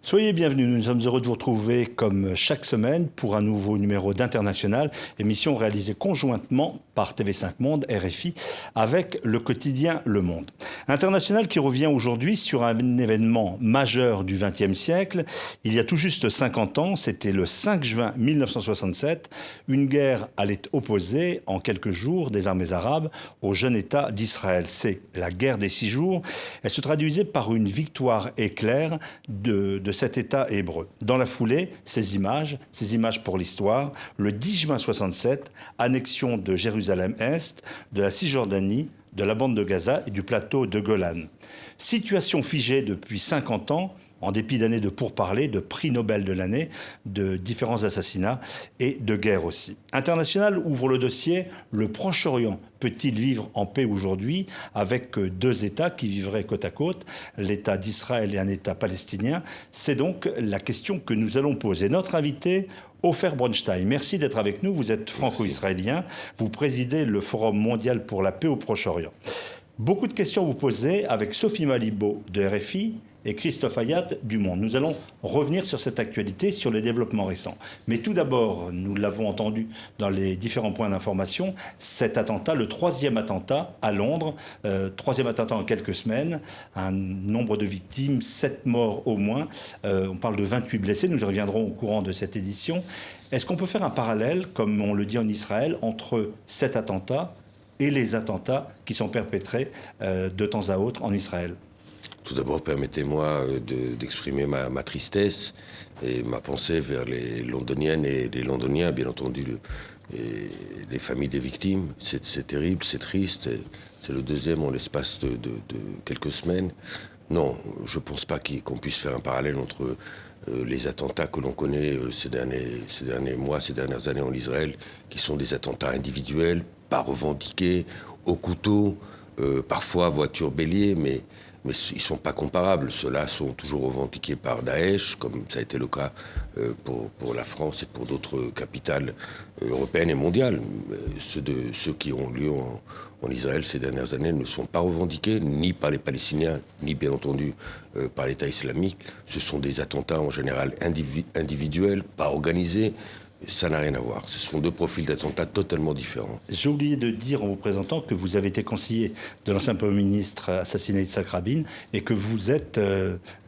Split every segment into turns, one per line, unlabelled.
Soyez bienvenus, nous sommes heureux de vous retrouver comme chaque semaine pour un nouveau numéro d'International, émission réalisée conjointement par TV5 Monde, RFI, avec le quotidien Le Monde. International qui revient aujourd'hui sur un événement majeur du XXe siècle. Il y a tout juste 50 ans, c'était le 5 juin 1967, une guerre allait opposer en quelques jours des armées arabes au jeune État d'Israël. C'est la guerre des 6 jours. Elle se traduisait par une victoire éclair de cet État hébreu. Dans la foulée, ces images pour l'histoire, le 10 juin 67, annexion de Jérusalem-Est, de la Cisjordanie, de la bande de Gaza et du plateau de Golan. Situation figée depuis 50 ans, en dépit d'années de pourparlers, de prix Nobel de l'année, de différents assassinats et de guerre aussi. International ouvre le dossier « Le Proche-Orient peut-il vivre en paix aujourd'hui ?» avec deux États qui vivraient côte à côte, l'État d'Israël et un État palestinien. C'est donc la question que nous allons poser. Notre invité, Ofer Bronstein, merci d'être avec nous. Vous êtes franco-israélien, vous présidez le Forum mondial pour la paix au Proche-Orient. Beaucoup de questions vous posez avec Sophie Malibaud de RFI et Christophe Ayat du Monde. Nous allons revenir sur cette actualité, sur les développements récents. Mais tout d'abord, nous l'avons entendu dans les différents points d'information, cet attentat, le troisième attentat à Londres, troisième attentat en quelques semaines, un nombre de victimes, 7 morts au moins, on parle de 28 blessés, nous y reviendrons au courant de cette édition. Est-ce qu'on peut faire un parallèle, comme on le dit en Israël, entre cet attentat et les attentats qui sont perpétrés de temps à autre en Israël?
Tout d'abord, permettez-moi d'exprimer ma tristesse et ma pensée vers les Londoniennes et les Londoniens, bien entendu, et les familles des victimes. C'est terrible, c'est triste. C'est le deuxième en l'espace de quelques semaines. Non, je ne pense pas qu'on puisse faire un parallèle entre les attentats que l'on connaît ces derniers mois, ces dernières années en Israël, qui sont des attentats individuels, pas revendiqués, au couteau, parfois voiture bélier, mais ils ne sont pas comparables. Ceux-là sont toujours revendiqués par Daesh, comme ça a été le cas pour la France et pour d'autres capitales européennes et mondiales. Ceux qui ont lieu en Israël ces dernières années ne sont pas revendiqués, ni par les Palestiniens, ni bien entendu par l'État islamique. Ce sont des attentats en général individuels, pas organisés. Ça n'a rien à voir. Ce sont deux profils d'attentats totalement différents.
J'ai oublié de dire en vous présentant que vous avez été conseiller de l'ancien Premier ministre assassiné Yitzhak Rabin et que vous êtes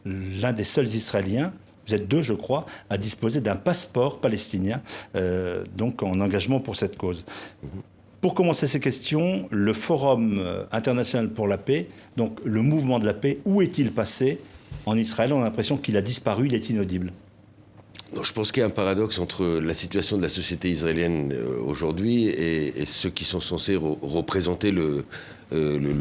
l'un des seuls Israéliens, vous êtes deux je crois, à disposer d'un passeport palestinien, donc en engagement pour cette cause. Pour commencer ces questions, le Forum international pour la paix, donc le mouvement de la paix, où est-il passé en Israël? On a l'impression qu'il a disparu, il est inaudible.
Non, je pense qu'il y a un paradoxe entre la situation de la société israélienne aujourd'hui et ceux qui sont censés représenter le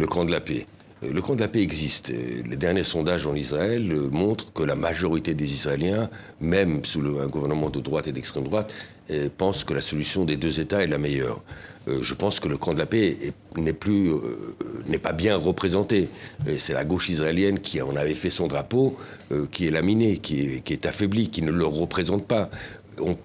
camp de la paix. Le camp de la paix existe. Les derniers sondages en Israël montrent que la majorité des Israéliens, même sous un gouvernement de droite et d'extrême droite, pensent que la solution des deux États est la meilleure. Je pense que le camp de la paix n'est pas bien représenté. C'est la gauche israélienne qui en avait fait son drapeau, qui est laminé, qui est affaibli, qui ne le représente pas.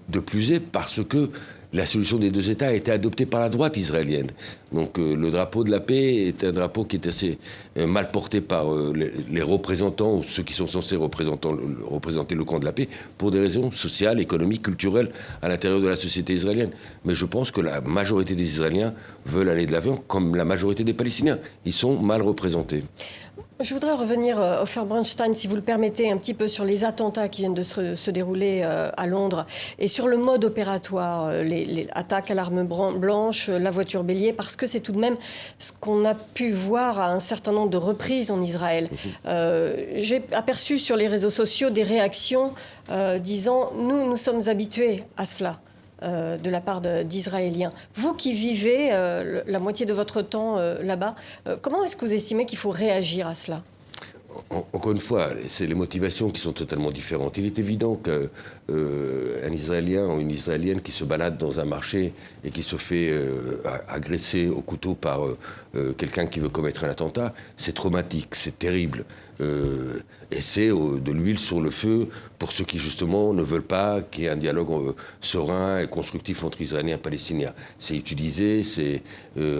De plus est parce que la solution des deux États a été adoptée par la droite israélienne. Donc le drapeau de la paix est un drapeau qui est assez mal porté par les représentants ou ceux qui sont censés représenter le camp de la paix pour des raisons sociales, économiques, culturelles à l'intérieur de la société israélienne. Mais je pense que la majorité des Israéliens veulent aller de l'avant comme la majorité des Palestiniens. Ils sont mal représentés.
Je voudrais revenir, Ofer Bronstein, si vous le permettez, un petit peu sur les attentats qui viennent de se dérouler à Londres et sur le mode opératoire, les attaques à l'arme blanche, la voiture bélier, parce que c'est tout de même ce qu'on a pu voir à un certain nombre de reprises en Israël. J'ai aperçu sur les réseaux sociaux des réactions disant « nous sommes habitués à cela ». De la part d'Israéliens. Vous qui vivez la moitié de votre temps là-bas, comment est-ce que vous estimez qu'il faut réagir à cela ?
Encore une fois, c'est les motivations qui sont totalement différentes. Il est évident qu'un Israélien ou une Israélienne qui se balade dans un marché et qui se fait agresser au couteau par quelqu'un qui veut commettre un attentat, c'est traumatique, c'est terrible. Et c'est de l'huile sur le feu pour ceux qui justement ne veulent pas qu'il y ait un dialogue serein et constructif entre Israéliens et Palestiniens. C'est utilisé, c'est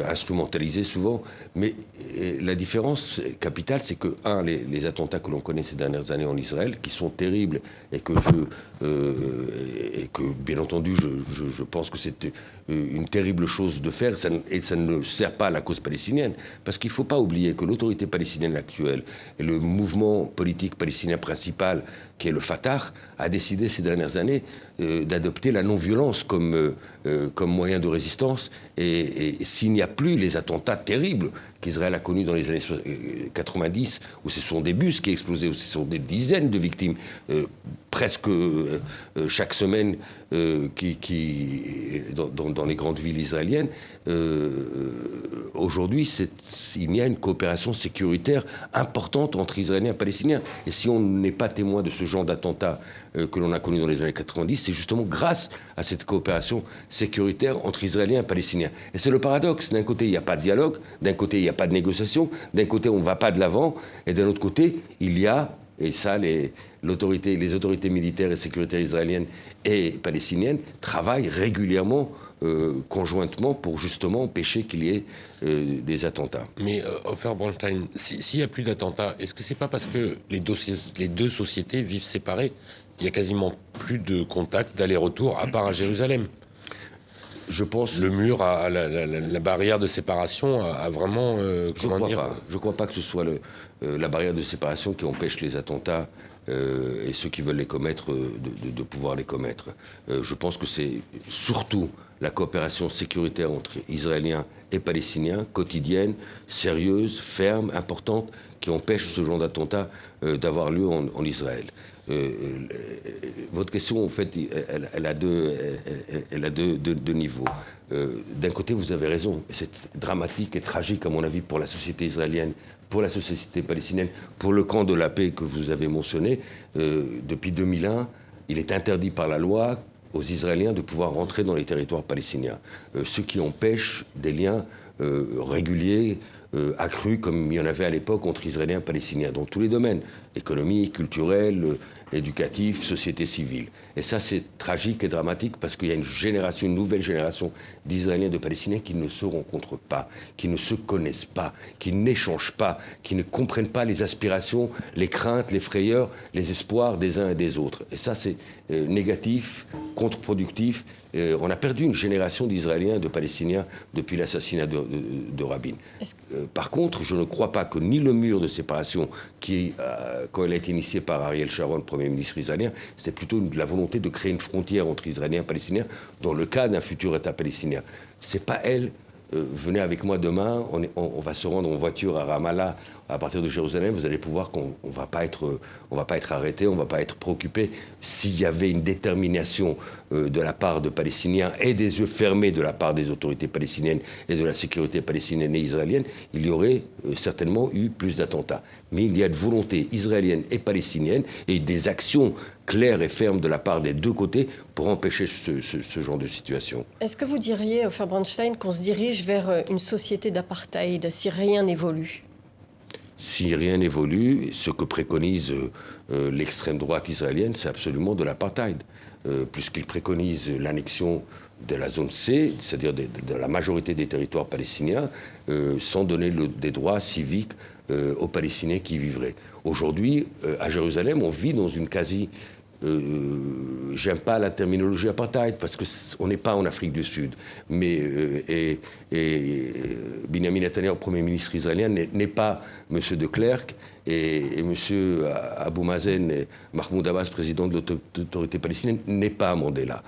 instrumentalisé souvent, mais la différence capitale, c'est que, les attentats que l'on connaît ces dernières années en Israël, qui sont terribles et que bien entendu, je pense que c'est une terrible chose de faire et ça ne sert pas à la cause palestinienne. Parce qu'il ne faut pas oublier que l'autorité palestinienne actuelle et le mouvement politique palestinien principal, qui est le Fatah, a décidé ces dernières années d'adopter la non-violence comme moyen de résistance. Et s'il n'y a plus les attentats terribles qu'Israël a connus dans les années 90, où ce sont des bus qui explosaient, où ce sont des dizaines de victimes, presque chaque semaine, dans les grandes villes israéliennes, aujourd'hui, il y a une coopération sécuritaire importante entre Israéliens et Palestiniens. Et si on n'est pas témoin de ce genre d'attentats que l'on a connus dans les années 90, c'est justement grâce à cette coopération sécuritaire entre Israéliens et Palestiniens. Et c'est le paradoxe. D'un côté, il n'y a pas de dialogue, d'un côté, il n'y a pas de négociation, d'un côté, on ne va pas de l'avant, et d'un autre côté, il y a, et ça, les autorités militaires et sécuritaires israéliennes et palestiniennes travaillent régulièrement conjointement pour justement empêcher qu'il y ait des attentats.
Mais Ofer Bronstein, s'il n'y a plus d'attentats, est-ce que c'est pas parce que les deux sociétés vivent séparées? Il n'y a quasiment plus de contact, d'aller-retour, à part à Jérusalem.
Je pense...
Le mur, la barrière de séparation a vraiment...
Je ne crois pas que ce soit la barrière de séparation qui empêche les attentats et ceux qui veulent les commettre de pouvoir les commettre. Je pense que c'est surtout la coopération sécuritaire entre Israéliens et Palestiniens, quotidienne, sérieuse, ferme, importante, qui empêche ce genre d'attentat d'avoir lieu en Israël. Votre question, en fait, elle a deux niveaux. D'un côté, vous avez raison, c'est dramatique et tragique, à mon avis, pour la société israélienne, pour la société palestinienne, pour le camp de la paix que vous avez mentionné. Depuis 2001, il est interdit par la loi aux Israéliens de pouvoir rentrer dans les territoires palestiniens, ce qui empêche des liens réguliers, accrus, comme il y en avait à l'époque entre Israéliens et Palestiniens, dans tous les domaines, économique, culturel, éducatif, société civile. Et ça, c'est tragique et dramatique parce qu'il y a une nouvelle génération d'Israéliens et de Palestiniens qui ne se rencontrent pas, qui ne se connaissent pas, qui n'échangent pas, qui ne comprennent pas les aspirations, les craintes, les frayeurs, les espoirs des uns et des autres. Et ça, c'est négatif, contre-productif. On a perdu une génération d'Israéliens et de Palestiniens depuis l'assassinat de Rabin. Par contre, je ne crois pas que ni le mur de séparation qui, quand il a été initié par Ariel Sharon, Premier ministre israélien, c'était plutôt la volonté de créer une frontière entre Israéliens et Palestiniens dans le cas d'un futur État palestinien. C'est pas elle. Venez avec moi demain, on va se rendre en voiture à Ramallah, à partir de Jérusalem, vous allez pouvoir qu'on ne va pas être arrêté, on ne va pas être préoccupé. S'il y avait une détermination de la part de Palestiniens et des yeux fermés de la part des autorités palestiniennes et de la sécurité palestinienne et israélienne, il y aurait certainement eu plus d'attentats. Mais il y a une volonté israélienne et palestinienne et des actions claires et fermes de la part des deux côtés pour empêcher ce genre de situation.
Est-ce que vous diriez, Ofer Bronstein, qu'on se dirige vers une société d'apartheid si rien n'évolue ?
Si rien n'évolue, ce que préconise l'extrême droite israélienne, c'est absolument de l'apartheid, puisqu'il préconise l'annexion de la zone C, c'est-à-dire de la majorité des territoires palestiniens, sans donner des droits civiques aux Palestiniens qui y vivraient. Aujourd'hui, à Jérusalem, on vit dans une quasi... j'aime pas la terminologie apartheid parce qu'on n'est pas en Afrique du Sud, mais Benjamin Netanyahu, Premier ministre israélien, n'est pas M. de Klerk et M. Abou Mazen et Mahmoud Abbas, président de l'autorité palestinienne, n'est pas Mandela.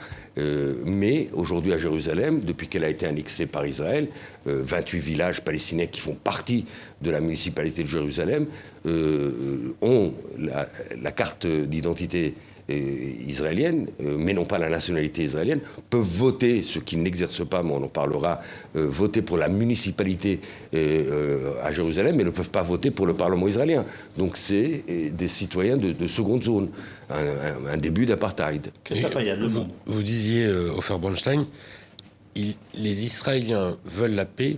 Mais aujourd'hui à Jérusalem, depuis qu'elle a été annexée par Israël, 28 villages palestiniens qui font partie de la municipalité de Jérusalem ont la carte d'identité israélienne, mais non pas la nationalité israélienne, peuvent voter, ceux qui n'exercent pas, mais on en parlera, voter pour la municipalité à Jérusalem, mais ne peuvent pas voter pour le Parlement israélien. Donc c'est des citoyens de seconde zone, un début d'apartheid.
Vous disiez, Ofer Bronstein, les Israéliens veulent la paix.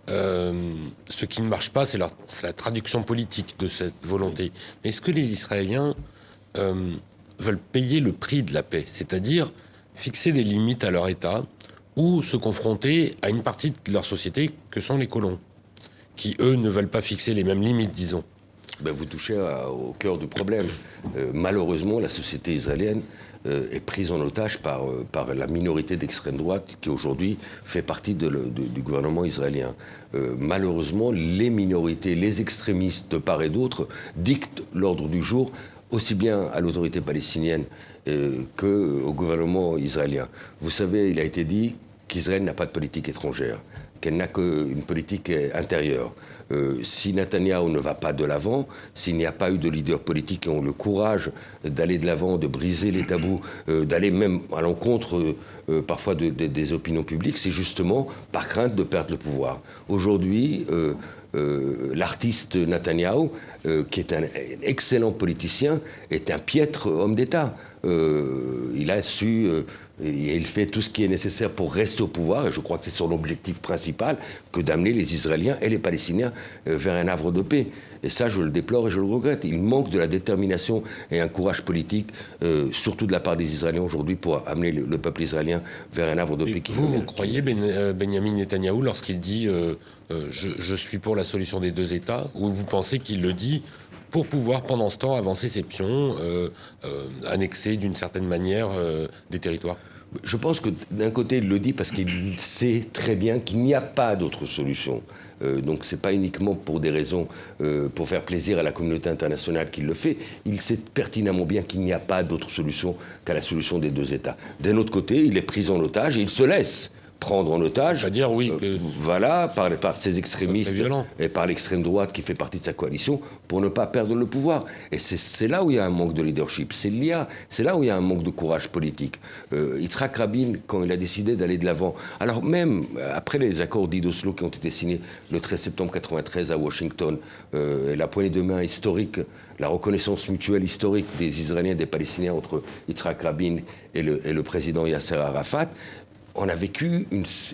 Ce qui ne marche pas, c'est la traduction politique de cette volonté. Mais est-ce que les Israéliens veulent payer le prix de la paix, c'est-à-dire fixer des limites à leur État ou se confronter à une partie de leur société que sont les colons, qui, eux, ne veulent pas fixer les mêmes limites, disons.
Vous touchez au cœur du problème. Malheureusement, la société israélienne est prise en otage par la minorité d'extrême droite qui aujourd'hui fait partie du gouvernement israélien. Malheureusement, les minorités, les extrémistes de part et d'autre dictent l'ordre du jour aussi bien à l'autorité palestinienne qu'au gouvernement israélien. Vous savez, il a été dit qu'Israël n'a pas de politique étrangère, qu'elle n'a qu'une politique intérieure. Si Netanyahou ne va pas de l'avant, s'il n'y a pas eu de leaders politiques qui ont le courage d'aller de l'avant, de briser les tabous, d'aller même à l'encontre parfois des opinions publiques, c'est justement par crainte de perdre le pouvoir. Aujourd'hui, l'artiste Netanyahou, qui est un excellent politicien, est un piètre homme d'État. Il a su, et il fait tout ce qui est nécessaire pour rester au pouvoir, et je crois que c'est son objectif principal, que d'amener les Israéliens et les Palestiniens vers un havre de paix. Et ça, je le déplore et je le regrette. Il manque de la détermination et un courage politique, surtout de la part des Israéliens aujourd'hui, pour amener le peuple israélien vers un havre de paix.
Vous croyez Benyamin Netanyahou lorsqu'il dit je suis pour la solution des deux États, ou vous pensez qu'il le dit pour pouvoir, pendant ce temps, avancer ses pions, annexer d'une certaine manière des territoires?
Je pense que d'un côté, il le dit parce qu'il sait très bien qu'il n'y a pas d'autre solution. Donc c'est pas uniquement pour des raisons, pour faire plaisir à la communauté internationale qu'il le fait. Il sait pertinemment bien qu'il n'y a pas d'autre solution qu'à la solution des deux États. D'un autre côté, il est pris en otage et il se laisse prendre en otage,
c'est-à-dire, oui,
voilà, par ces extrémistes et par l'extrême droite qui fait partie de sa coalition, pour ne pas perdre le pouvoir. Et c'est là où il y a un manque de leadership, c'est là où il y a un manque de courage politique. Yitzhak Rabin, quand il a décidé d'aller de l'avant, alors même après les accords dits d'Oslo qui ont été signés le 13 septembre 1993 à Washington, et la poignée de main historique, la reconnaissance mutuelle historique des Israéliens et des Palestiniens entre Yitzhak Rabin et le président Yasser Arafat, on a vécu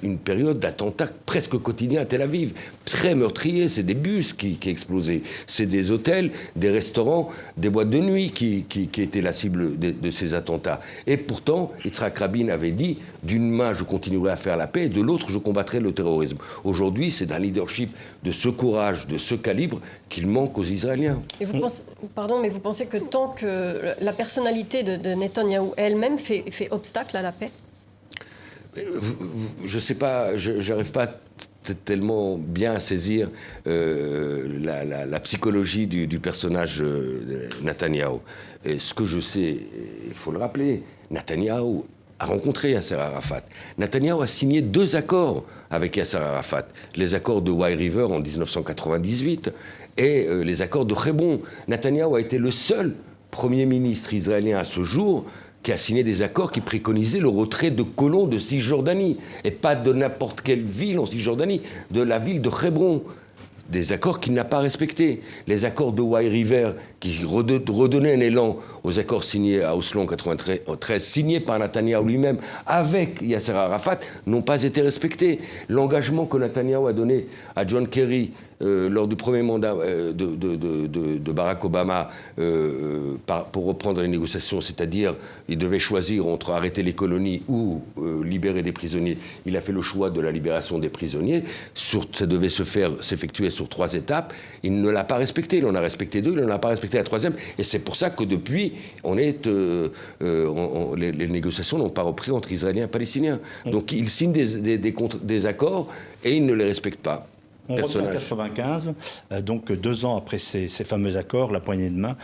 une période d'attentats presque quotidiens à Tel Aviv, très meurtriers. C'est des bus qui explosaient, c'est des hôtels, des restaurants, des boîtes de nuit qui étaient la cible de ces attentats. Et pourtant, Yitzhak Rabin avait dit, d'une main je continuerai à faire la paix, et de l'autre je combattrai le terrorisme. Aujourd'hui, c'est d'un leadership de ce courage, de ce calibre, qu'il manque aux Israéliens.
Et vous pensez que tant que la personnalité de Netanyahou elle-même fait obstacle à la paix?
Je ne sais pas, je n'arrive pas tellement bien à saisir la psychologie du personnage Netanyahou. Et ce que je sais, il faut le rappeler, Netanyahou a rencontré Yasser Arafat. Netanyahou a signé 2 accords avec Yasser Arafat. Les accords de Wye River en 1998 et les accords de Hebron. Netanyahou a été le seul Premier ministre israélien à ce jour qui a signé des accords qui préconisaient le retrait de colons de Cisjordanie, et pas de n'importe quelle ville en Cisjordanie, de la ville de Hebron. Des accords qu'il n'a pas respectés. Les accords de Wye River, qui redonnaient un élan aux accords signés à Oslo en 1993, signés par Netanyahou lui-même avec Yasser Arafat, n'ont pas été respectés. L'engagement que Netanyahou a donné à John Kerry lors du premier mandat de Barack Obama pour reprendre les négociations, c'est-à-dire il devait choisir entre arrêter les colonies ou libérer des prisonniers. Il a fait le choix de la libération des prisonniers. Ça devait s'effectuer sur 3 étapes. Il ne l'a pas respecté. Il en a respecté 2, il n'en a pas respecté la 3e. Et c'est pour ça que depuis, les négociations n'ont pas repris entre Israéliens et Palestiniens. Donc il signe des accords et il ne les respecte pas.
On revient en 1995, donc 2 ans après ces fameux accords, la poignée de main,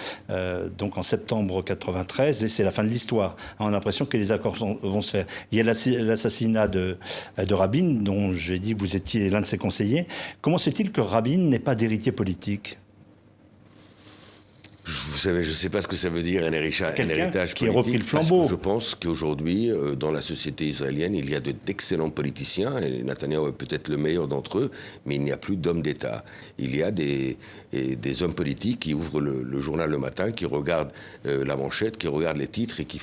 donc en septembre 1993, et c'est la fin de l'histoire. On a l'impression que les accords vont se faire. Il y a l'assassinat de Rabin, dont j'ai dit que vous étiez l'un de ses conseillers. Comment se fait-il que Rabin n'ait pas d'héritier politique ?
Vous savez, je ne sais pas ce que ça veut dire un héritage politique.
Qui a repris le flambeau.
Je pense qu'aujourd'hui, dans la société israélienne, il y a d'excellents politiciens, et Netanyahou est peut-être le meilleur d'entre eux, mais il n'y a plus d'hommes d'État. Il y a des hommes politiques qui ouvrent le journal le matin, qui regardent la manchette, qui regardent les titres et qui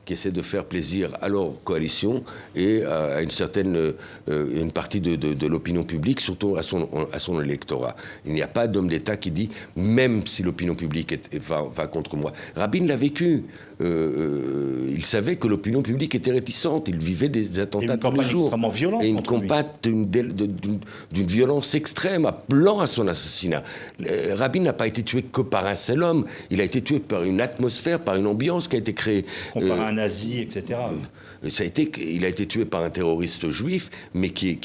essaient de faire plaisir à leur coalition et à une partie de l'opinion publique, surtout à son électorat. Il n'y a pas d'homme d'État qui dit, même si l'opinion publique va contre moi. Rabin l'a vécu. il savait que l'opinion publique était réticente. Il vivait des attentats tous les jours.
Extrêmement violente.
Et une campagne d'une violence extrême, appelant à son assassinat. Rabin n'a pas été tué que par un seul homme. Il a été tué par une atmosphère, par une ambiance qui a été créée.
Comparé à un nazi, etc.
Il a été tué par un terroriste juif, mais qui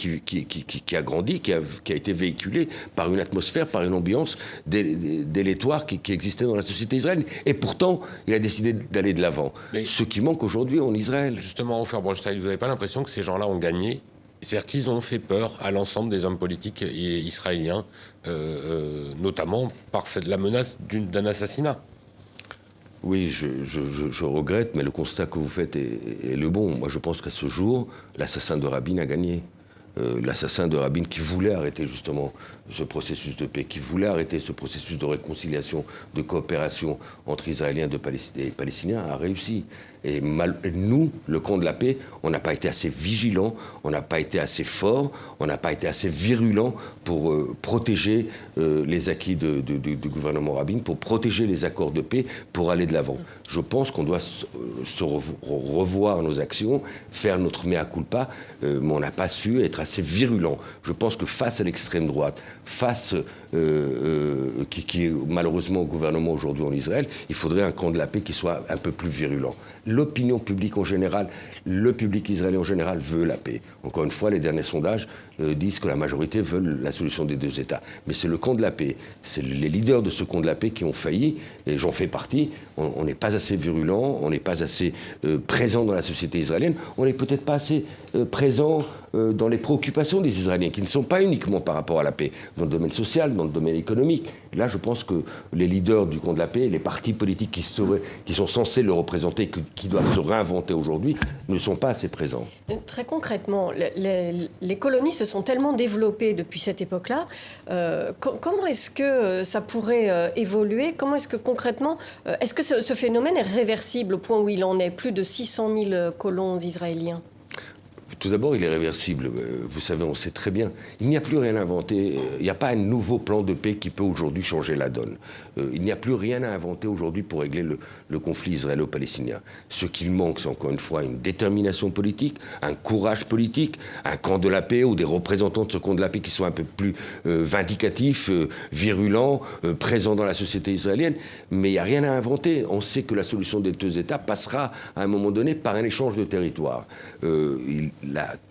a grandi, qui a été véhiculé par une atmosphère, par une ambiance délétoire qui existait dans la société israélienne. Et pourtant, il a décidé d'aller de l'avant.
Mais
ce qui manque aujourd'hui en Israël.
Justement, Ofer Bronstein, vous n'avez pas l'impression que ces gens-là ont gagné? C'est-à-dire qu'ils ont fait peur à l'ensemble des hommes politiques israéliens, notamment par la menace d'un assassinat.
Oui, je regrette, mais le constat que vous faites est le bon. Moi, je pense qu'à ce jour, l'assassin de Rabin a gagné. L'assassin de Rabin qui voulait arrêter justement ce processus de paix, qui voulait arrêter ce processus de réconciliation, de coopération entre Israéliens et Palestiniens, a réussi. Et nous, le camp de la paix, on n'a pas été assez vigilants, on n'a pas été assez forts, on n'a pas été assez virulents pour protéger les acquis du gouvernement Rabin, pour protéger les accords de paix, pour aller de l'avant. Je pense qu'on doit revoir nos actions, faire notre mea culpa, mais on n'a pas su être assez virulents. Je pense que face à l'extrême droite, face qui est malheureusement au gouvernement aujourd'hui en Israël, il faudrait un camp de la paix qui soit un peu plus virulent. L'opinion publique en général, le public israélien en général veut la paix. Encore une fois, les derniers sondages disent que la majorité veulent la solution des deux États. Mais c'est le camp de la paix, c'est les leaders de ce camp de la paix qui ont failli, et j'en fais partie. On n'est pas assez virulent, on n'est pas assez présent dans la société israélienne, on n'est peut-être pas assez présent dans les préoccupations des Israéliens, qui ne sont pas uniquement par rapport à la paix, dans le domaine social, dans le domaine économique. Là, je pense que les leaders du camp de la paix, les partis politiques qui sont censés le représenter, qui doivent se réinventer aujourd'hui, ne sont pas assez présents.
Très concrètement, les colonies se sont tellement développées depuis cette époque-là. Comment est-ce que ça pourrait évoluer? Comment est-ce que concrètement, est-ce que ce phénomène est réversible au point où il en est? Plus de 600 000 colons israéliens.
Tout d'abord, il est réversible. Vous savez, on sait très bien. Il n'y a plus rien à inventer. Il n'y a pas un nouveau plan de paix qui peut aujourd'hui changer la donne. Il n'y a plus rien à inventer aujourd'hui pour régler le conflit israélo-palestinien. Ce qu'il manque, c'est encore une fois une détermination politique, un courage politique, un camp de la paix ou des représentants de ce camp de la paix qui soient un peu plus vindicatifs, virulents, présents dans la société israélienne. Mais il n'y a rien à inventer. On sait que la solution des deux États passera à un moment donné par un échange de territoire.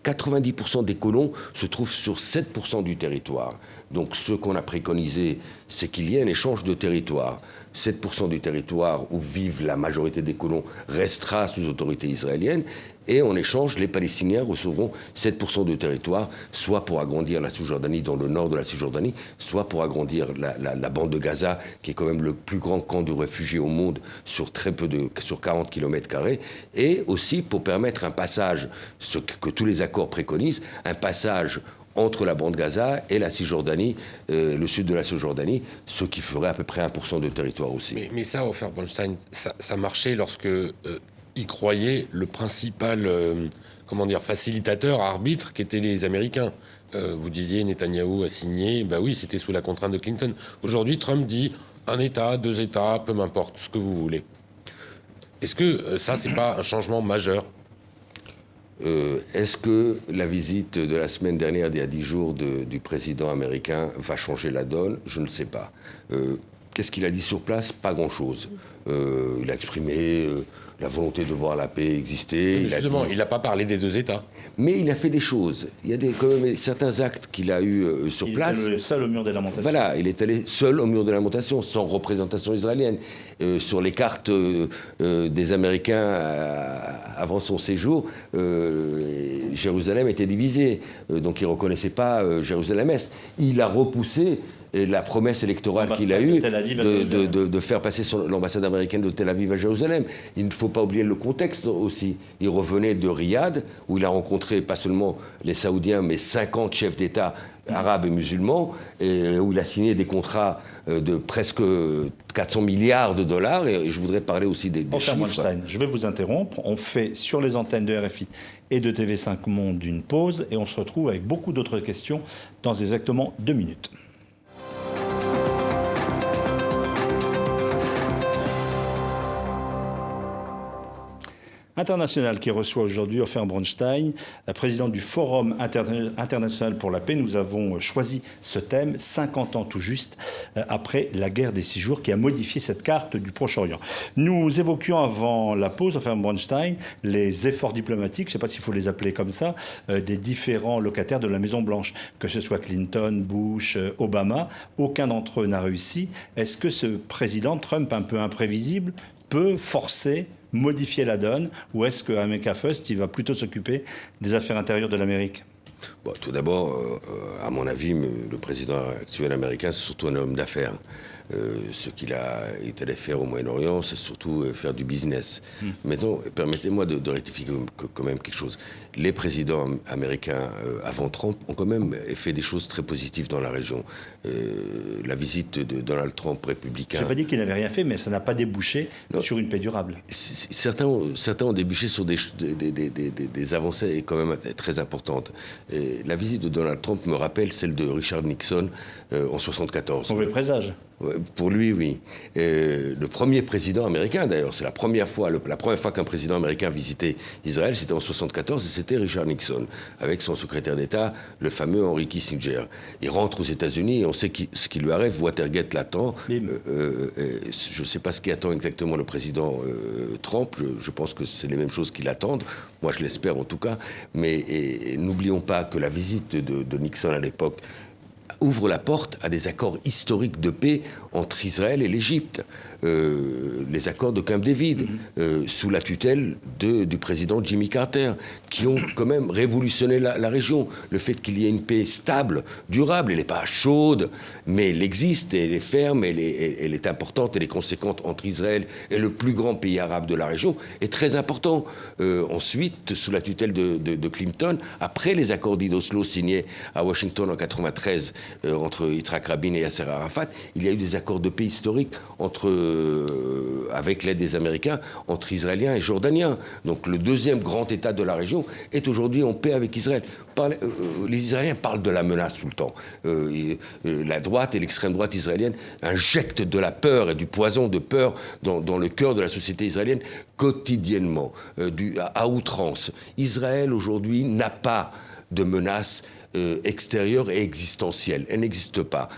90% des colons se trouvent sur 7% du territoire. Donc ce qu'on a préconisé, c'est qu'il y ait un échange de territoire. 7% du territoire où vivent la majorité des colons restera sous autorité israélienne, et en échange, les Palestiniens recevront 7% du territoire, soit pour agrandir la Cisjordanie dans le nord de la Cisjordanie, soit pour agrandir la bande de Gaza, qui est quand même le plus grand camp de réfugiés au monde sur 40 km², et aussi pour permettre un passage, ce que tous les accords préconisent, un passage entre la bande Gaza et la Cisjordanie, le sud de la Cisjordanie, ce qui ferait à peu près 1% de territoire aussi.
Mais ça, Ofer Bronstein, ça marchait lorsque y croyaient le principal facilitateur, arbitre, qui étaient les Américains. Vous disiez Netanyahou a signé, oui, c'était sous la contrainte de Clinton. Aujourd'hui, Trump dit un État, 2 États, peu m'importe, ce que vous voulez. Est-ce que ça, c'est pas un changement majeur ?
Est-ce que la visite de la semaine dernière, d'il y a 10 jours, du président américain va changer la donne? Je ne sais pas. Qu'est-ce qu'il a dit sur place? Pas grand-chose. Il a exprimé la volonté de voir la paix exister.
Justement, il n'a pas parlé des 2 États.
Mais il a fait des choses. Il y a quand même certains actes qu'il a eus sur place.
Il était seul au mur des lamentations.
Voilà, il est allé seul au mur des lamentations, sans représentation israélienne. Sur les cartes des Américains avant son séjour, Jérusalem était divisée. Donc il ne reconnaissait pas Jérusalem-Est. Il a repoussé la promesse électorale qu'il a eue de faire passer l'ambassade américaine de Tel Aviv à Jérusalem. Il ne faut pas oublier le contexte aussi. Il revenait de Riyad, où il a rencontré pas seulement les Saoudiens, mais 50 chefs d'État arabes et musulmans, et où il a signé des contrats de presque 400 milliards de dollars. Et je voudrais parler aussi des chiffres.
Bronstein, je vais vous interrompre. On fait sur les antennes de RFI et de TV5 Monde une pause, et on se retrouve avec beaucoup d'autres questions dans exactement 2 minutes. international qui reçoit aujourd'hui Ofer Bronstein, président du Forum international pour la paix. Nous avons choisi ce thème, 50 ans tout juste après la guerre des 6 jours qui a modifié cette carte du Proche-Orient. Nous évoquions avant la pause, Ofer Bronstein, les efforts diplomatiques, je ne sais pas s'il faut les appeler comme ça, des différents locataires de la Maison-Blanche, que ce soit Clinton, Bush, Obama. Aucun d'entre eux n'a réussi. Est-ce que ce président Trump, un peu imprévisible, peut forcer, modifier la donne, ou est-ce qu'America First, il va plutôt s'occuper des affaires intérieures de l'Amérique?
Bon, tout d'abord, à mon avis, le président actuel américain, c'est surtout un homme d'affaires. Ce qu'il est allé faire au Moyen-Orient, c'est surtout faire du business. Maintenant, permettez-moi de rectifier quand même quelque chose. Les présidents américains avant Trump ont quand même fait des choses très positives dans la région. La visite de Donald Trump républicain...
Je n'ai pas dit qu'il n'avait rien fait, mais ça n'a pas débouché sur une paix durable.
Certains ont débouché sur des avancées quand même très importantes. Et la visite de Donald Trump me rappelle celle de Richard Nixon en 1974.
Mauvais présage.
Pour lui, oui. Le premier président américain, d'ailleurs, c'est la première fois qu'un président américain visitait Israël, c'était en 1974, et c'était Richard Nixon, avec son secrétaire d'État, le fameux Henry Kissinger. Il rentre aux États-Unis et on sait ce qui lui arrive. Watergate l'attend. Je ne sais pas ce qui attend exactement le président Trump. Je pense que c'est les mêmes choses qui l'attendent. Moi, je l'espère en tout cas. Mais n'oublions pas que la visite de Nixon à l'époque ouvre la porte à des accords historiques de paix entre Israël et l'Égypte. Les accords de Camp David, sous la tutelle du président Jimmy Carter, qui ont quand même révolutionné la région. Le fait qu'il y ait une paix stable, durable, elle n'est pas chaude, mais elle existe, elle est ferme, elle est importante, elle est conséquente entre Israël et le plus grand pays arabe de la région, est très important. Ensuite, sous la tutelle de Clinton, après les accords d'Oslo signés à Washington en 1993, entre Yitzhak Rabin et Yasser Arafat, il y a eu des accords de paix historiques avec l'aide des Américains, entre Israéliens et Jordaniens. Donc le deuxième grand État de la région est aujourd'hui en paix avec Israël. Les Israéliens parlent de la menace tout le temps. La droite et l'extrême droite israélienne injectent de la peur et du poison de peur dans le cœur de la société israélienne quotidiennement, à outrance. Israël aujourd'hui n'a pas de menace extérieure et existentielle. Elle n'existe pas.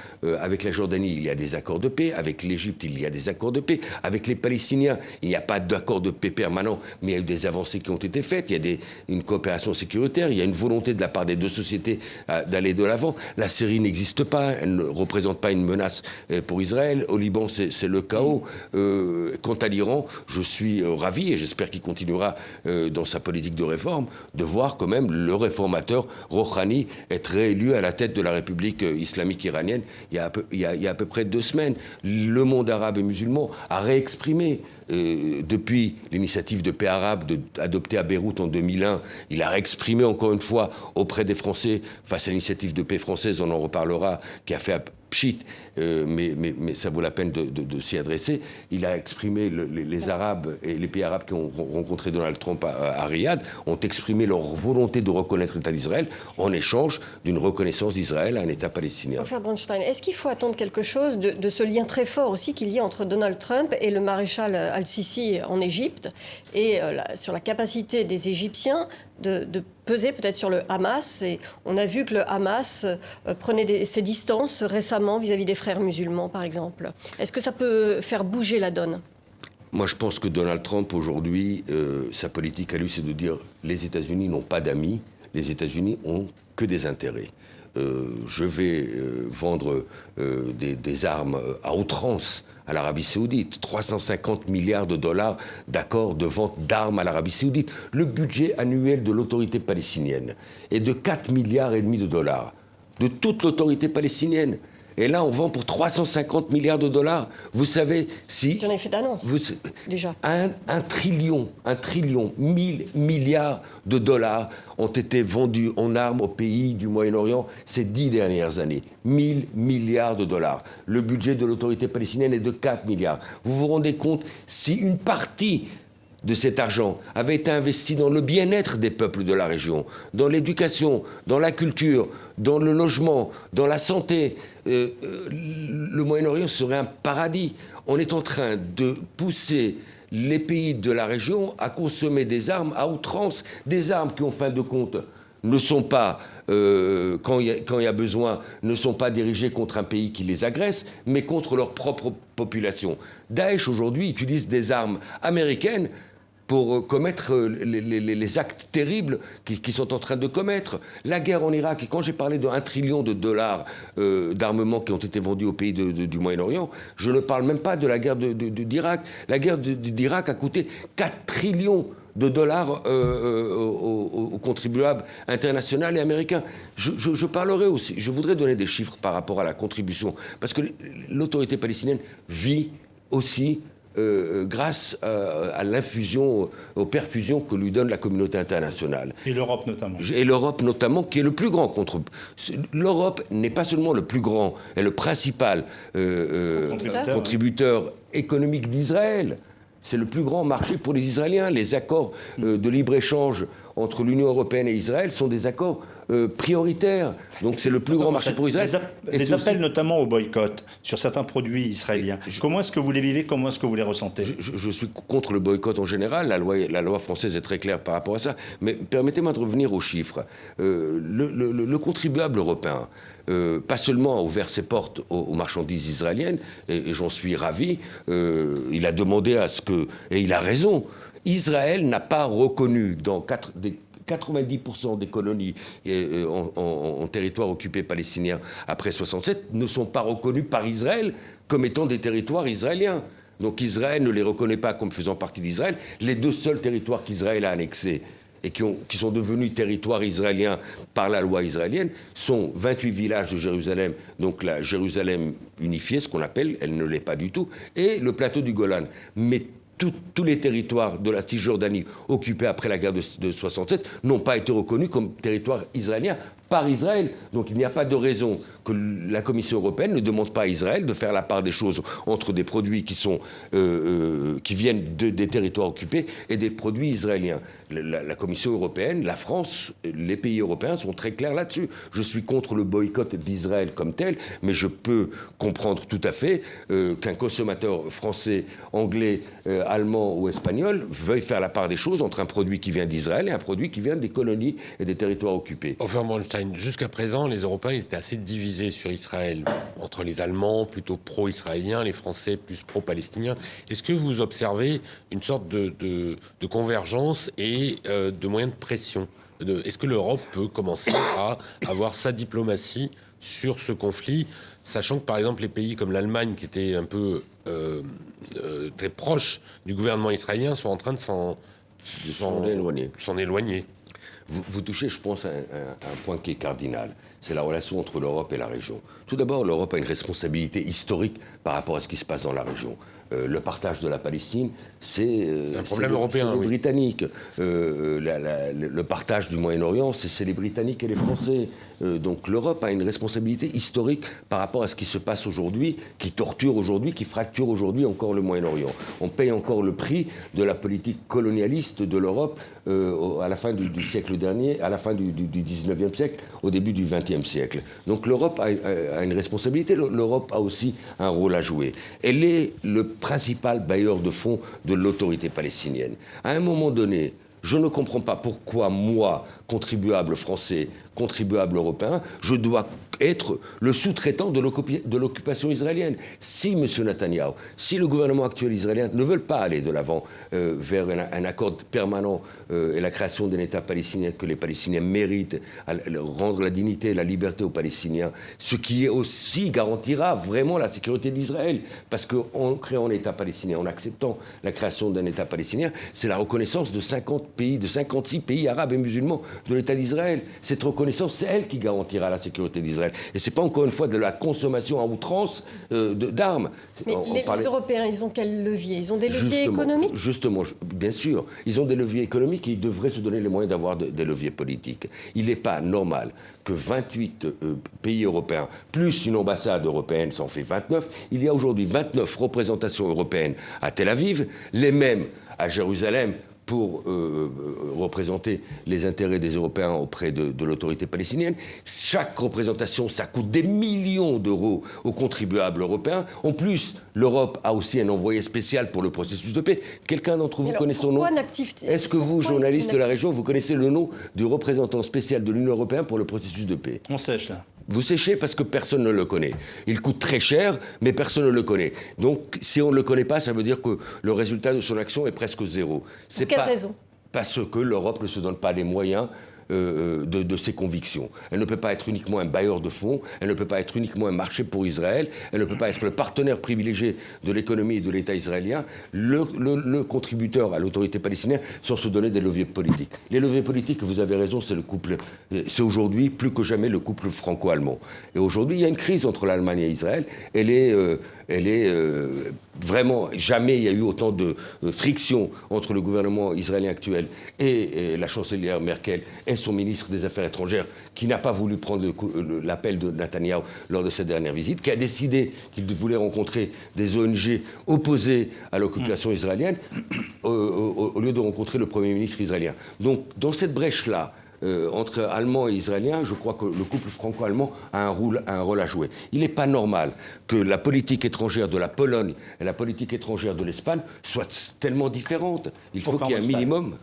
Avec la Jordanie, il y a des accords de paix. Avec l'Égypte, il y a des accords de paix. Avec les Palestiniens, il n'y a pas d'accord de paix permanent, mais il y a eu des avancées qui ont été faites. Il y a une coopération sécuritaire. Il y a une volonté de la part des deux sociétés d'aller de l'avant. La Syrie n'existe pas. Elle ne représente pas une menace pour Israël. Au Liban, c'est le chaos. Quant à l'Iran, je suis ravi, et j'espère qu'il continuera dans sa politique de réforme, de voir quand même le réformateur Rouhani être réélu à la tête de la République islamique iranienne il y a à peu près 2 semaines. Le monde arabe et musulman a réexprimé, depuis l'initiative de paix arabe adoptée à Beyrouth en 2001, il a réexprimé encore une fois auprès des Français, face à l'initiative de paix française, on en reparlera, qui a fait pchit, mais ça vaut la peine de s'y adresser. Il a exprimé, les Arabes et les pays arabes qui ont rencontré Donald Trump à Riyad ont exprimé leur volonté de reconnaître l'État d'Israël en échange d'une reconnaissance d'Israël à un État palestinien.
Ofer Bronstein, est-ce qu'il faut attendre quelque chose de ce lien très fort aussi qu'il y a entre Donald Trump et le maréchal al-Sisi en Égypte, et sur la capacité des Égyptiens de peser peut-être sur le Hamas? Et on a vu que le Hamas prenait ses distances récemment vis-à-vis des frères musulmans, par exemple. Est-ce que ça peut faire bouger la donne?
Moi, je pense que Donald Trump, aujourd'hui, sa politique à lui, c'est de dire les États-Unis n'ont pas d'amis, les États-Unis ont que des intérêts. Je vais vendre des armes à outrance à l'Arabie Saoudite, 350 milliards de dollars d'accords de vente d'armes à l'Arabie Saoudite. Le budget annuel de l'autorité palestinienne est de 4,5 milliards de dollars, de toute l'autorité palestinienne. Et là, on vend pour 350 milliards de dollars. Vous savez, si...
J'en ai fait d'annonce, déjà.
Un trillion, 1000 milliards de dollars ont été vendus en armes aux pays du Moyen-Orient ces 10 dernières années. 1000 milliards de dollars. Le budget de l'autorité palestinienne est de 4 milliards. Vous vous rendez compte, si une partie de cet argent avait été investi dans le bien-être des peuples de la région, dans l'éducation, dans la culture, dans le logement, dans la santé, le Moyen-Orient serait un paradis. On est en train de pousser les pays de la région à consommer des armes à outrance, des armes qui, en fin de compte, ne sont pas, quand il y a besoin, ne sont pas dirigées contre un pays qui les agresse, mais contre leur propre population. Daesh, aujourd'hui, utilise des armes américaines pour commettre les actes terribles qu'ils sont en train de commettre. La guerre en Irak, et quand j'ai parlé de 1 trillion de dollars d'armements qui ont été vendus aux pays du Moyen-Orient, je ne parle même pas de la guerre d'Irak. La guerre d'Irak a coûté 4 trillions de dollars aux contribuables internationaux et américains. Je parlerai aussi, je voudrais donner des chiffres par rapport à la contribution, parce que l'autorité palestinienne vit aussi grâce à l'infusion, aux perfusions que lui donne la communauté internationale.
Et l'Europe notamment.
Et l'Europe notamment, qui est le plus grand L'Europe n'est pas seulement le plus grand, est le principal contributeur économique d'Israël. C'est le plus grand marché pour les Israéliens. Les accords de libre-échange entre l'Union européenne et Israël sont des accords prioritaires. Donc c'est le plus grand marché pour Israël.
Les appels notamment au boycott sur certains produits israéliens. Comment est-ce que vous les vivez? Comment est-ce que vous les ressentez?
Je suis contre le boycott en général. La loi française est très claire par rapport à ça. Mais permettez-moi de revenir aux chiffres. Le contribuable européen, pas seulement a ouvert ses portes aux marchandises israéliennes, et j'en suis ravi, il a demandé à ce que, et il a raison, Israël n'a pas reconnu dans 90% des colonies en territoire occupé palestinien après 67 ne sont pas reconnus par Israël comme étant des territoires israéliens. Donc Israël ne les reconnaît pas comme faisant partie d'Israël. Les 2 seuls territoires qu'Israël a annexés et qui sont devenus territoires israéliens par la loi israélienne, sont 28 villages de Jérusalem, donc la Jérusalem unifiée, ce qu'on appelle, elle ne l'est pas du tout, et le plateau du Golan. Mais tous les territoires de la Cisjordanie occupés après la guerre de 67 n'ont pas été reconnus comme territoires israéliens par Israël. Donc il n'y a pas de raison que la Commission européenne ne demande pas à Israël de faire la part des choses entre des produits qui viennent des territoires occupés et des produits israéliens. La Commission européenne, la France, les pays européens sont très clairs là-dessus. Je suis contre le boycott d'Israël comme tel, mais je peux comprendre tout à fait qu'un consommateur français, anglais, allemand ou espagnol veuille faire la part des choses entre un produit qui vient d'Israël et un produit qui vient des colonies et des territoires occupés.
Jusqu'à présent, les Européens étaient assez divisés sur Israël, entre les Allemands plutôt pro-israéliens, les Français plus pro-palestiniens. Est-ce que vous observez une sorte de convergence et de moyens de pression? Est-ce que l'Europe peut commencer à avoir sa diplomatie sur ce conflit, sachant que par exemple les pays comme l'Allemagne, qui était un peu très proche du gouvernement israélien, sont en train de s'en éloigner?
Vous touchez, je pense, à un point qui est cardinal. C'est la relation entre l'Europe et la région. Tout d'abord, l'Europe a une responsabilité historique par rapport à ce qui se passe dans la région. Le partage de la Palestine, c'est
un problème européen.
Les Britanniques. Le partage du Moyen-Orient, c'est les Britanniques et les Français. Donc l'Europe a une responsabilité historique par rapport à ce qui se passe aujourd'hui, qui torture aujourd'hui, qui fracture aujourd'hui encore le Moyen-Orient. On paye encore le prix de la politique colonialiste de l'Europe à la fin du siècle dernier, à la fin du 19e siècle, au début du 20e siècle. Donc l'Europe a une responsabilité, l'Europe a aussi un rôle à jouer. Elle est le principal bailleur de fonds de l'autorité palestinienne. À un moment donné, je ne comprends pas pourquoi moi, contribuable français, contribuable européen, je dois être le sous-traitant de l'occupation israélienne. Si M. Netanyahou, si le gouvernement actuel israélien ne veut pas aller de l'avant vers un accord permanent et la création d'un État palestinien que les Palestiniens méritent, rendre la dignité et la liberté aux Palestiniens, ce qui aussi garantira vraiment la sécurité d'Israël. Parce qu'en créant un État palestinien, en acceptant la création d'un État palestinien, c'est la reconnaissance de 56 pays arabes et musulmans de l'État d'Israël. Cette reconnaissance, c'est elle qui garantira la sécurité d'Israël. Et c'est pas encore une fois de la consommation à outrance d'armes.
Mais les Européens, ils ont quel levier? Ils ont des leviers économiques?
Justement, bien sûr. Ils ont des leviers économiques et ils devraient se donner les moyens d'avoir des leviers politiques. Il n'est pas normal que 28 pays européens, plus une ambassade européenne, ça en fait 29. Il y a aujourd'hui 29 représentations européennes à Tel Aviv, les mêmes à Jérusalem, pour représenter les intérêts des Européens auprès de l'autorité palestinienne. Chaque représentation, ça coûte des millions d'euros aux contribuables européens. En plus, l'Europe a aussi un envoyé spécial pour le processus de paix. Quelqu'un d'entre vous connaît son nom? Est-ce que vous, journaliste de la région, vous connaissez le nom du représentant spécial de l'Union européenne pour le processus de paix?
On sèche là.
Vous séchez parce que personne ne le connaît. Il coûte très cher, mais personne ne le connaît. Donc, si on ne le connaît pas, ça veut dire que le résultat de son action est presque zéro.
Pour quelle raison?
Parce que l'Europe ne se donne pas les moyens de ses convictions. Elle ne peut pas être uniquement un bailleur de fonds, elle ne peut pas être uniquement un marché pour Israël, elle ne peut pas être le partenaire privilégié de l'économie et de l'État israélien. Le contributeur à l'autorité palestinienne sans se donner des leviers politiques. Les leviers politiques, vous avez raison, c'est aujourd'hui plus que jamais le couple franco-allemand. Et aujourd'hui, il y a une crise entre l'Allemagne et Israël. Elle est vraiment, jamais il y a eu autant de friction entre le gouvernement israélien actuel et la chancelière Merkel et son ministre des Affaires étrangères, qui n'a pas voulu prendre l'appel de Netanyahou lors de cette dernière visite, qui a décidé qu'il voulait rencontrer des ONG opposées à l'occupation israélienne au lieu de rencontrer le Premier ministre israélien. Donc, dans cette brèche-là, entre Allemands et Israéliens, je crois que le couple franco-allemand a un rôle à jouer. Il n'est pas normal que la politique étrangère de la Pologne et la politique étrangère de l'Espagne soient tellement différentes. Il faut qu'il y ait un minimum.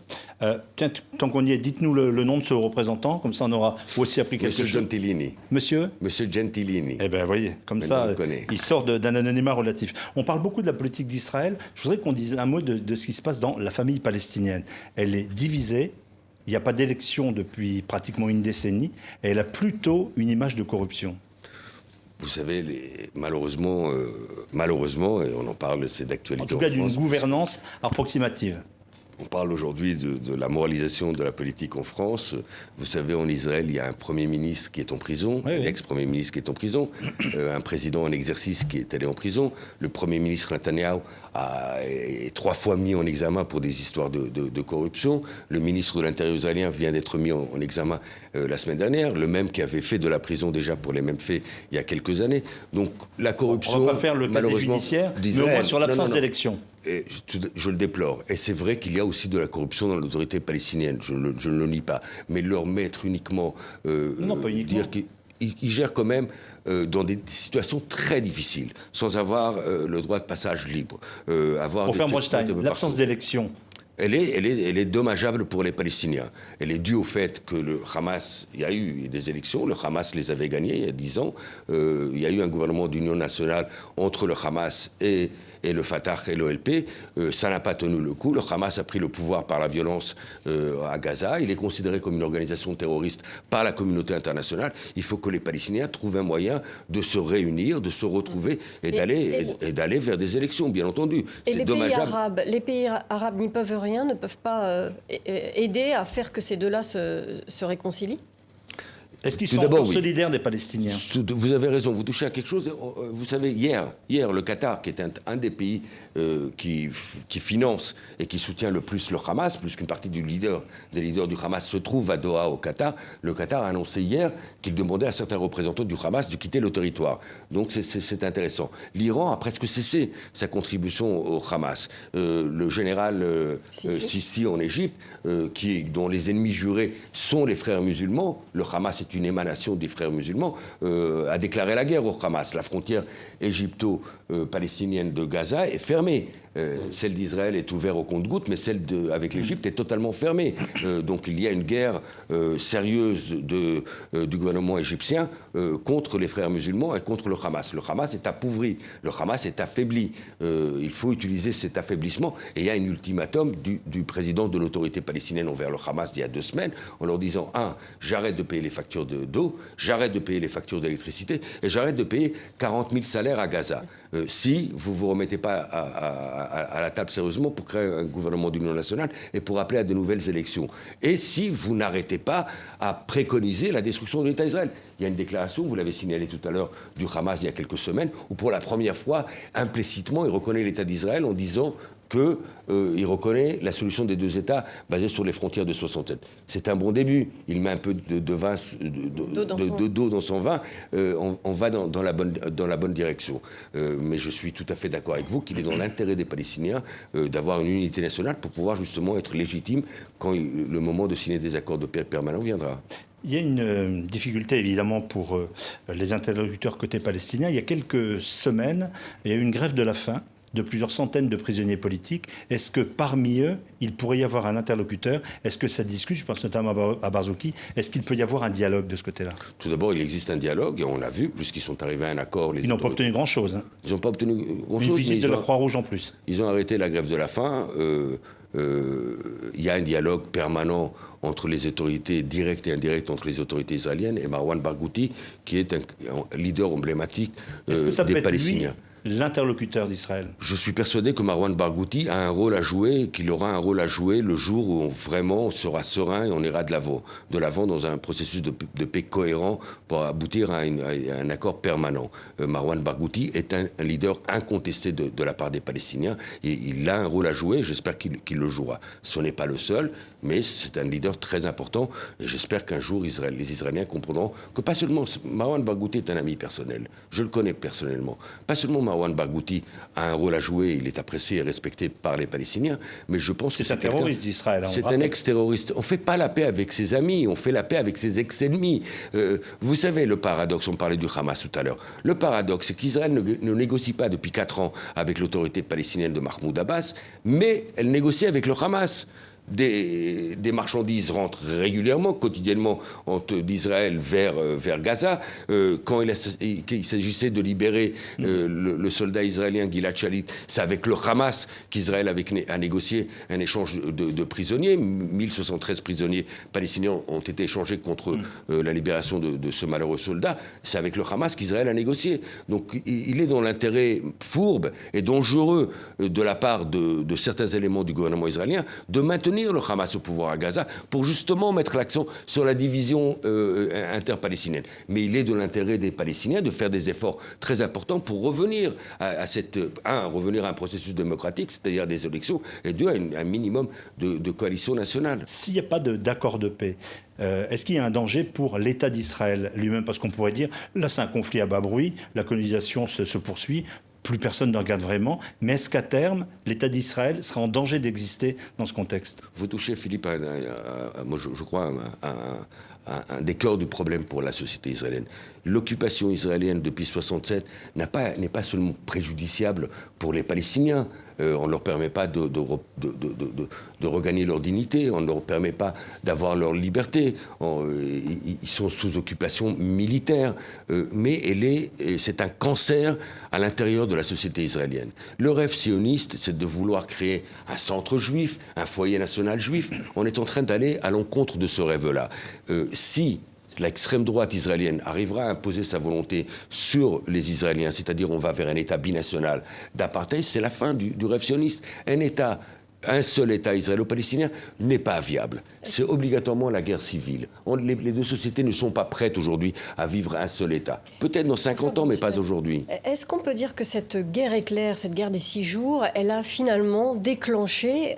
Tiens, tant qu'on y est, dites-nous le nom de ce représentant, comme ça on aura aussi appris quelque chose.
Monsieur Gentilini.
Monsieur
Gentilini.
Eh bien, voyez, comme ça, il sort d'un anonymat relatif. On parle beaucoup de la politique d'Israël. Je voudrais qu'on dise un mot de ce qui se passe dans la famille palestinienne. Elle est divisée. Il n'y a pas d'élection depuis pratiquement une décennie, et elle a plutôt une image de corruption.
Vous savez, malheureusement, et on en parle, c'est d'actualité.
En tout cas, d'une gouvernance approximative.
On parle aujourd'hui de la moralisation de la politique en France. Vous savez, en Israël, il y a un Premier ministre qui est en prison, un ex-Premier ministre qui est en prison, un président en exercice qui est allé en prison. Le Premier ministre Netanyahou est 3 fois mis en examen pour des histoires de corruption. Le ministre de l'Intérieur israélien vient d'être mis en examen la semaine dernière, le même qui avait fait de la prison déjà pour les mêmes faits il y a quelques années. Donc la corruption,
on ne va pas faire le casier judiciaire, mais au moins sur l'absence d'élection.
Et je le déplore. Et c'est vrai qu'il y a aussi de la corruption dans l'autorité palestinienne. Je ne le nie pas. Mais leur mettre uniquement...
non, pas uniquement.
Dire qu'ils gèrent quand même dans des situations très difficiles, sans avoir le droit de passage libre.
Ofer Brostein, l'absence d'élection.
Elle est dommageable pour les Palestiniens. Elle est due au fait que le Hamas, il y a eu des élections, le Hamas les avait gagnées il y a 10 ans. Il y a eu un gouvernement d'union nationale entre le Hamas et le Fatah et l'OLP. Ça n'a pas tenu le coup. Le Hamas a pris le pouvoir par la violence à Gaza. Il est considéré comme une organisation terroriste par la communauté internationale. Il faut que les Palestiniens trouvent un moyen de se réunir, de se retrouver et d'aller vers des élections, bien entendu.
Et les pays arabes n'y peuvent rien, ne peuvent pas aider à faire que ces deux-là se réconcilient?
Est-ce qu'ils sont encore solidaires des Palestiniens?
Vous avez raison, vous touchez à quelque chose. Vous savez, hier le Qatar, qui est un des pays qui finance et qui soutient le plus le Hamas, plus qu'une partie des leaders du Hamas se trouve à Doha, au Qatar. Le Qatar a annoncé hier qu'il demandait à certains représentants du Hamas de quitter le territoire. Donc c'est intéressant. L'Iran a presque cessé sa contribution au Hamas. Le général Sisi en Égypte, dont les ennemis jurés sont les frères musulmans, le Hamas est une émanation des frères musulmans, a déclaré la guerre au Hamas. La frontière égypto-palestinienne de Gaza est fermée. Celle d'Israël est ouverte au compte-gouttes, mais celle avec l'Égypte est totalement fermée. Donc il y a une guerre sérieuse du gouvernement égyptien contre les frères musulmans et contre le Hamas. Le Hamas est appauvri, le Hamas est affaibli. Il faut utiliser cet affaiblissement. Et il y a un ultimatum du président de l'autorité palestinienne envers le Hamas il y a 2 semaines, en leur disant, j'arrête de payer les factures d'eau, j'arrête de payer les factures d'électricité et j'arrête de payer 40 000 salaires à Gaza. Si vous ne vous remettez pas à la table sérieusement pour créer un gouvernement d'union nationale et pour appeler à de nouvelles élections. Et si vous n'arrêtez pas à préconiser la destruction de l'État d'Israël. Il y a une déclaration, vous l'avez signalé tout à l'heure, du Hamas il y a quelques semaines, où pour la première fois, implicitement, il reconnaît l'État d'Israël en disant qu'il reconnaît la solution des deux États basée sur les frontières de 67. C'est un bon début. Il met un peu d'eau dans son vin. On va dans la bonne direction. Mais je suis tout à fait d'accord avec vous qu'il est dans l'intérêt des Palestiniens d'avoir une unité nationale pour pouvoir justement être légitime quand le moment de signer des accords de paix permanents viendra.
Il y a une difficulté évidemment pour les interlocuteurs côté palestinien. Il y a quelques semaines, il y a eu une grève de la faim de plusieurs centaines de prisonniers politiques. Est-ce que parmi eux, il pourrait y avoir un interlocuteur? Est-ce que ça discute? Je pense notamment à Barzouki. Est-ce qu'il peut y avoir un dialogue de ce côté-là?
Tout d'abord, il existe un dialogue, et on l'a vu, puisqu'ils sont arrivés à un accord.
Ils n'ont pas obtenu grand-chose. Hein.
Ils n'ont pas obtenu grand-chose.
Une visite de la Croix-Rouge en plus.
Ils ont arrêté la grève de la faim. Il y a un dialogue permanent entre les autorités directes et indirectes entre les autorités israéliennes et Marwan Barghouti, qui est un leader emblématique
Est-ce que ça peut
des
être
Palestiniens.
L'interlocuteur d'Israël?
Je suis persuadé que Marwan Barghouti a un rôle à jouer, qu'il aura un rôle à jouer le jour où on sera serein et on ira de l'avant dans un processus de paix cohérent pour aboutir à un accord permanent. Marwan Barghouti est un leader incontesté de la part des Palestiniens et il a un rôle à jouer, j'espère qu'il le jouera. Ce n'est pas le seul, mais c'est un leader très important et j'espère qu'un jour les Israéliens comprendront que pas seulement Marwan Barghouti est un ami personnel, je le connais personnellement, pas seulement Marwan Barghouti a un rôle à jouer, il est apprécié et respecté par les Palestiniens, mais je pense que
c'est un terroriste d'Israël.
C'est un ex-terroriste. On ne fait pas la paix avec ses amis, on fait la paix avec ses ex-ennemis. Vous savez le paradoxe, on parlait du Hamas tout à l'heure. Le paradoxe, c'est qu'Israël ne négocie pas depuis 4 ans avec l'autorité palestinienne de Mahmoud Abbas, mais elle négocie avec le Hamas. Des marchandises rentrent régulièrement, quotidiennement, d'Israël vers Gaza. Quand il s'agissait de libérer le soldat israélien Gilad Shalit, c'est avec le Hamas qu'Israël a négocié un échange de prisonniers. 1073 prisonniers palestiniens ont été échangés contre la libération de ce malheureux soldat. C'est avec le Hamas qu'Israël a négocié. Donc il est dans l'intérêt fourbe et dangereux de la part de certains éléments du gouvernement israélien de maintenir le Hamas au pouvoir à Gaza pour justement mettre l'accent sur la division interpalestinienne. Mais il est de l'intérêt des Palestiniens de faire des efforts très importants pour revenir revenir à un processus démocratique, c'est-à-dire des élections, et deux, à un minimum de coalition nationale.
S'il n'y a pas d'accord de paix, est-ce qu'il y a un danger pour l'État d'Israël lui-même? Parce qu'on pourrait dire, là c'est un conflit à bas bruit, la colonisation se poursuit, plus personne ne regarde vraiment, mais est-ce qu'à terme, l'État d'Israël sera en danger d'exister dans ce contexte?
Vous touchez, Philippe, moi je crois, un des cœurs du problème pour la société israélienne. L'occupation israélienne depuis 1967 n'est pas seulement préjudiciable pour les Palestiniens. On ne leur permet pas de regagner leur dignité, on ne leur permet pas d'avoir leur liberté. Ils sont sous occupation militaire, mais c'est un cancer à l'intérieur de la société israélienne. Le rêve sioniste, c'est de vouloir créer un centre juif, un foyer national juif. On est en train d'aller à l'encontre de ce rêve-là. Si l'extrême droite israélienne arrivera à imposer sa volonté sur les Israéliens, c'est-à-dire on va vers un État binational d'apartheid, c'est la fin du rêve sioniste. Un seul État israélo-palestinien n'est pas viable. C'est obligatoirement la guerre civile. Les deux sociétés ne sont pas prêtes aujourd'hui à vivre un seul État. Peut-être dans 50 ans, mais pas aujourd'hui.
Est-ce qu'on peut dire que cette guerre éclair, cette guerre des 6 jours, elle a finalement déclenché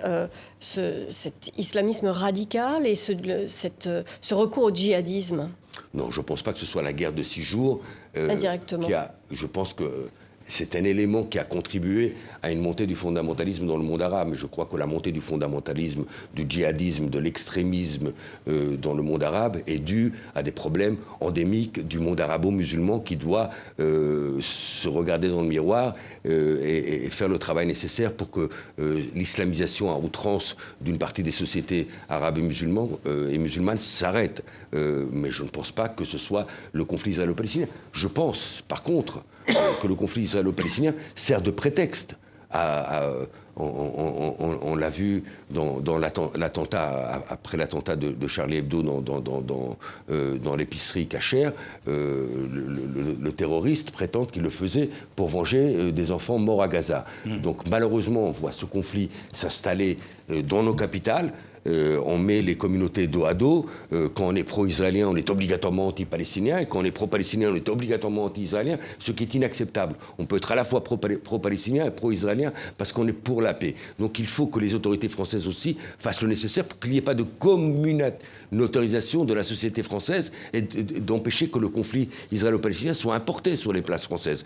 cet islamisme radical et ce recours au djihadisme?
Non, je ne pense pas que ce soit la guerre de 6 jours.
Indirectement.
Je pense que c'est un élément qui a contribué à une montée du fondamentalisme dans le monde arabe. Mais je crois que la montée du fondamentalisme, du djihadisme, de l'extrémisme dans le monde arabe est due à des problèmes endémiques du monde arabo-musulman qui doit se regarder dans le miroir et faire le travail nécessaire pour que l'islamisation à outrance d'une partie des sociétés arabes et musulmanes s'arrête. Mais je ne pense pas que ce soit le conflit israélo-palestinien. Je pense, par contre, que le conflit israélo-palestinien sert de prétexte on l'a vu dans l'attentat, après l'attentat de Charlie Hebdo dans l'épicerie Kasher, le terroriste prétend qu'il le faisait pour venger des enfants morts à Gaza. Donc malheureusement, on voit ce conflit s'installer dans nos capitales. On met les communautés dos à dos. Quand on est pro-israélien, on est obligatoirement anti-palestinien. Et quand on est pro-palestinien, on est obligatoirement anti-israélien, ce qui est inacceptable. On peut être à la fois pro-palestinien et pro-israélien parce qu'on est pour pour la paix. Donc il faut que les autorités françaises aussi fassent le nécessaire pour qu'il n'y ait pas de communautarisation de la société française et d'empêcher que le conflit israélo-palestinien soit importé sur les places françaises.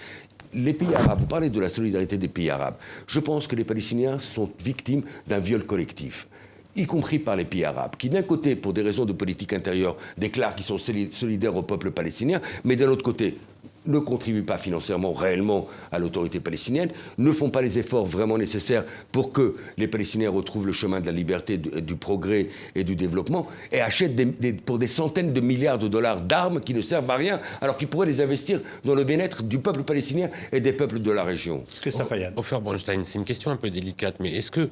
Les pays arabes, vous parlez de la solidarité des pays arabes. Je pense que les Palestiniens sont victimes d'un viol collectif, y compris par les pays arabes, qui d'un côté, pour des raisons de politique intérieure, déclarent qu'ils sont solidaires au peuple palestinien, mais d'un autre côté, ne contribuent pas financièrement réellement à l'autorité palestinienne, ne font pas les efforts vraiment nécessaires pour que les Palestiniens retrouvent le chemin de la liberté, du progrès et du développement, et achètent pour des centaines de milliards de dollars d'armes qui ne servent à rien, alors qu'ils pourraient les investir dans le bien-être du peuple palestinien et des peuples de la région.
Christophe Ayad.
Ofer Bronstein, c'est une question un peu délicate, mais est-ce que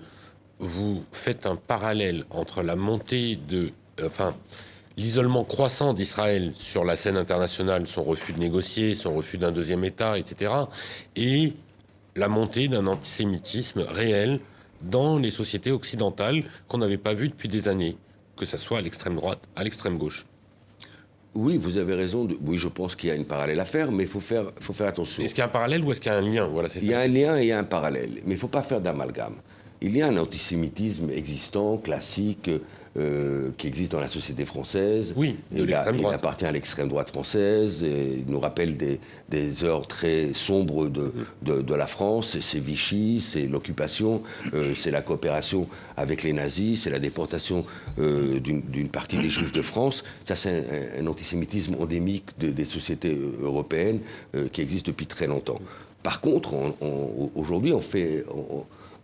vous faites un parallèle entre la montée l'isolement croissant d'Israël sur la scène internationale, son refus de négocier, son refus d'un deuxième État, etc., et la montée d'un antisémitisme réel dans les sociétés occidentales qu'on n'avait pas vu depuis des années, que ce soit à l'extrême droite, à l'extrême gauche?
Oui, vous avez raison. Oui, je pense qu'il y a une parallèle à faire, mais il faut faire attention.
Est-ce qu'il y a un parallèle ou est-ce qu'il y a un lien? Voilà, c'est ça.
Il y a un lien et il y a un parallèle, mais il ne faut pas faire d'amalgame. Il y a un antisémitisme existant, classique, qui existe dans la société française.
Oui,
il appartient à l'extrême droite française. Et il nous rappelle des heures très sombres de la France. C'est Vichy, c'est l'occupation, c'est la coopération avec les nazis, c'est la déportation d'une partie des Juifs de France. Ça, c'est un antisémitisme endémique des sociétés européennes qui existe depuis très longtemps. Par contre, aujourd'hui,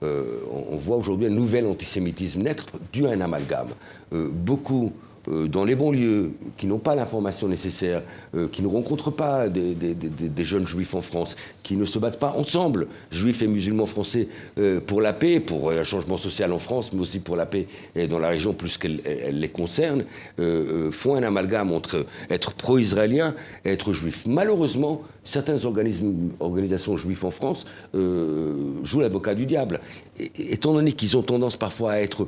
on voit aujourd'hui un nouvel antisémitisme naître dû à un amalgame. Beaucoup dans les banlieues, qui n'ont pas l'information nécessaire, qui ne rencontrent pas des jeunes juifs en France, qui ne se battent pas ensemble, juifs et musulmans français, pour la paix, pour un changement social en France, mais aussi pour la paix dans la région plus qu'elle les concerne, font un amalgame entre être pro-israélien et être juif. Malheureusement, certaines organisations juives en France jouent l'avocat du diable. Étant donné qu'ils ont tendance parfois à être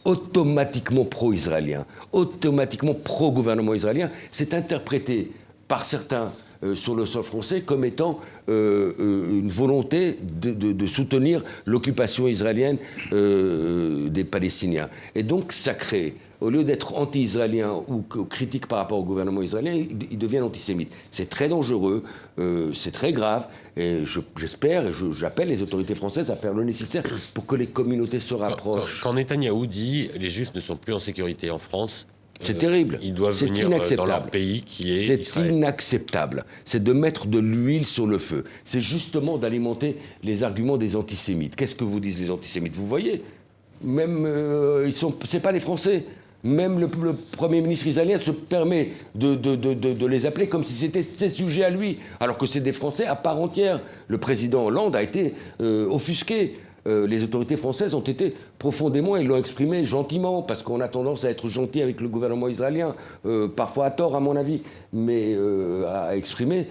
automatiquement pro-israélien, automatiquement pro-gouvernement israélien, c'est interprété par certains sur le sol français comme étant une volonté de soutenir l'occupation israélienne des Palestiniens. Et donc ça crée, au lieu d'être anti-israélien ou critique par rapport au gouvernement israélien, ils deviennent antisémites. C'est très dangereux, c'est très grave, et j'espère et j'appelle les autorités françaises à faire le nécessaire pour que les communautés se rapprochent.
Quand Netanyahou dit « les Juifs ne sont plus en sécurité en France »,
c'est terrible.
Ils doivent venir dans leur pays qui est
C'est
Israël.
Inacceptable. C'est de mettre de l'huile sur le feu. C'est justement d'alimenter les arguments des antisémites. Qu'est-ce que vous disent les antisémites? Vous voyez, même c'est pas des Français. Même le Premier ministre israélien se permet de les appeler comme si c'était ses sujets à lui, alors que c'est des Français à part entière. Le président Hollande a été offusqué. Les autorités françaises ont été profondément, ils l'ont exprimé gentiment, parce qu'on a tendance à être gentil avec le gouvernement israélien, parfois à tort à mon avis, mais à exprimer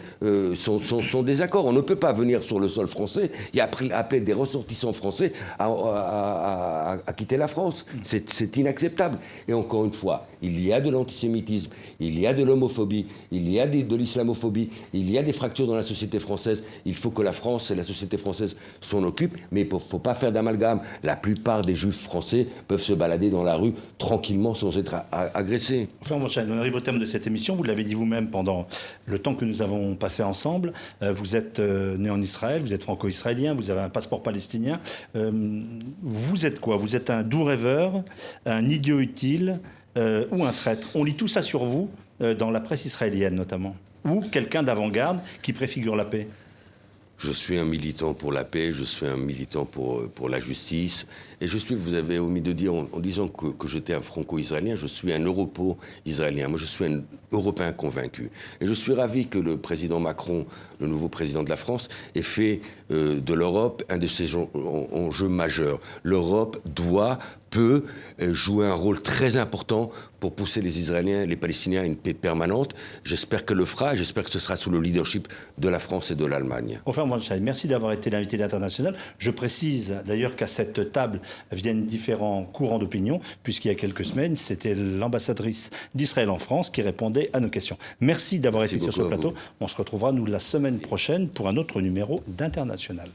son désaccord. On ne peut pas venir sur le sol français et appeler des ressortissants français à quitter la France. C'est inacceptable. Et encore une fois, il y a de l'antisémitisme, il y a de l'homophobie, il y a de l'islamophobie, il y a des fractures dans la société française. Il faut que la France et la société française s'en occupent, mais il ne faut pas faire d'amalgame. La plupart des juifs français peuvent se balader dans la rue tranquillement sans être agressés.
Enfin, on arrive au terme de cette émission. Vous l'avez dit vous-même pendant le temps que nous avons passé ensemble. Vous êtes né en Israël, vous êtes franco-israélien, vous avez un passeport palestinien. Vous êtes quoi? Vous êtes un doux rêveur, un idiot utile ou un traître? On lit tout ça sur vous dans la presse israélienne notamment. Ou quelqu'un d'avant-garde qui préfigure la paix?
Je suis un militant pour la paix, je suis un militant pour la justice. Et vous avez omis de dire, en disant que j'étais un franco-israélien, je suis un europo-israélien. Moi, je suis un Européen convaincu. Et je suis ravi que le président Macron, le nouveau président de la France, ait fait de l'Europe un de ses enjeux majeurs. L'Europe peut jouer un rôle très important pour pousser les Israéliens et les Palestiniens à une paix permanente. J'espère qu'elle le fera et j'espère que ce sera sous le leadership de la France et de l'Allemagne.
Ofer Bronstein, merci d'avoir été l'invité d'International. Je précise d'ailleurs qu'à cette table viennent différents courants d'opinion, puisqu'il y a quelques semaines, c'était l'ambassadrice d'Israël en France qui répondait à nos questions. Merci d'avoir été sur ce plateau. On se retrouvera, nous, la semaine prochaine pour un autre numéro d'International.